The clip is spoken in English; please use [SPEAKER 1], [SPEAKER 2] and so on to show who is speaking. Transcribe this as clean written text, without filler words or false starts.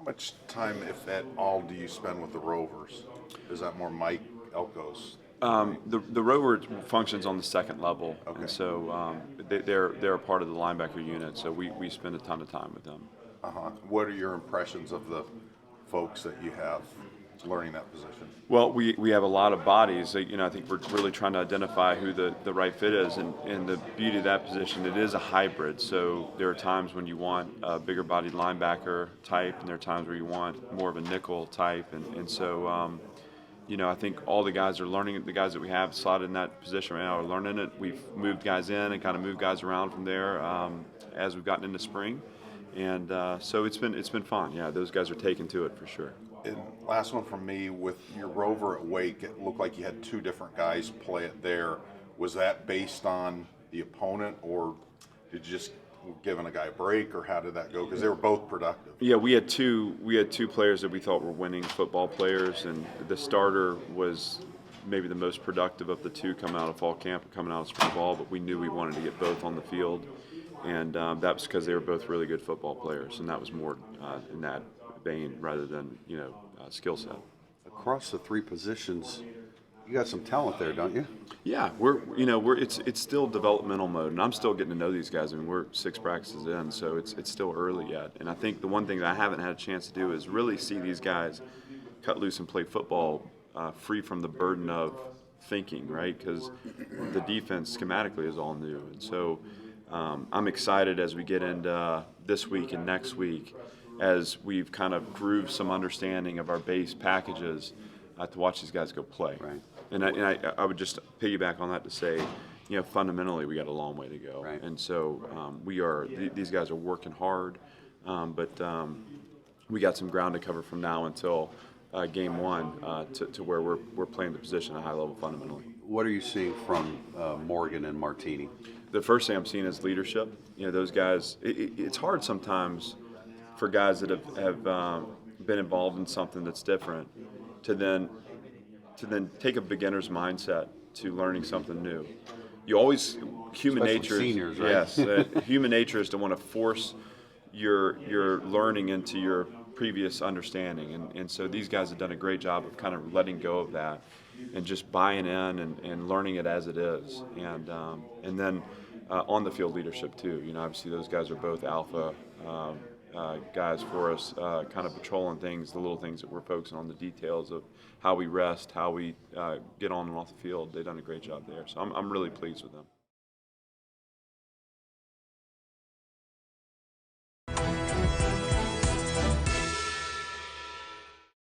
[SPEAKER 1] much time, if at all, do you spend with the Rovers? Is that more Mike Elko's?
[SPEAKER 2] The Rover functions on the second level,
[SPEAKER 1] Okay.
[SPEAKER 2] and so they're a part of the linebacker unit. So we spend a ton of time with them.
[SPEAKER 1] What are your impressions of the folks that you have learning that position?
[SPEAKER 2] Well, we have a lot of bodies. I think we're really trying to identify who the right fit is, and the beauty of that position, it is a hybrid. So there are times when you want a bigger bodied linebacker type, and there are times where you want more of a nickel type, and so. I think all the guys are learning. The guys that we have slotted in that position right now are learning it. We've moved guys in and kind of moved guys around from there as we've gotten into spring, and so it's been fun. Yeah, those guys are taking to it for sure.
[SPEAKER 1] And last one from me, with your Rover at Wake, it looked like you had two different guys play it there. Was that based on the opponent, or did you just giving a guy a break, or how did that go? Because they were both productive.
[SPEAKER 2] Yeah, we had two players that we thought were winning football players, and the starter was maybe the most productive of the two coming out of fall camp and coming out of spring ball. But we knew we wanted to get both on the field, and that was because they were both really good football players, and that was more in that vein rather than skill set.
[SPEAKER 3] Across the three positions, you got some talent there, don't you?
[SPEAKER 2] Yeah, it's still developmental mode, and I'm still getting to know these guys. I mean, we're 6 practices in, so it's still early yet. And I think the one thing that I haven't had a chance to do is really see these guys cut loose and play football free from the burden of thinking, right? Because the defense schematically is all new, and so I'm excited as we get into this week and next week, as we've kind of grooved some understanding of our base packages, to watch these guys go play.
[SPEAKER 3] Right.
[SPEAKER 2] And I would just piggyback on that to say, fundamentally we got a long way to go.
[SPEAKER 3] Right.
[SPEAKER 2] And so these guys are working hard, but we got some ground to cover from now until game one to where we're playing the position at a high level fundamentally.
[SPEAKER 3] What are you seeing from Morgan and Martini?
[SPEAKER 2] The first thing I'm seeing is leadership. Those guys, it's hard sometimes for guys that have been involved in something that's different to then take a beginner's mindset to learning something new. You always, human
[SPEAKER 3] Especially
[SPEAKER 2] nature,
[SPEAKER 3] seniors, right?
[SPEAKER 2] Yes, human nature is to want to force your learning into your previous understanding, and so these guys have done a great job of kind of letting go of that and just buying in and learning it as it is, and then on the field leadership too. Obviously those guys are both alpha guys for us, kind of patrolling things, the little things that we're focusing on, the details of how we rest, how we get on and off the field. They've done a great job there, so I'm really pleased with them.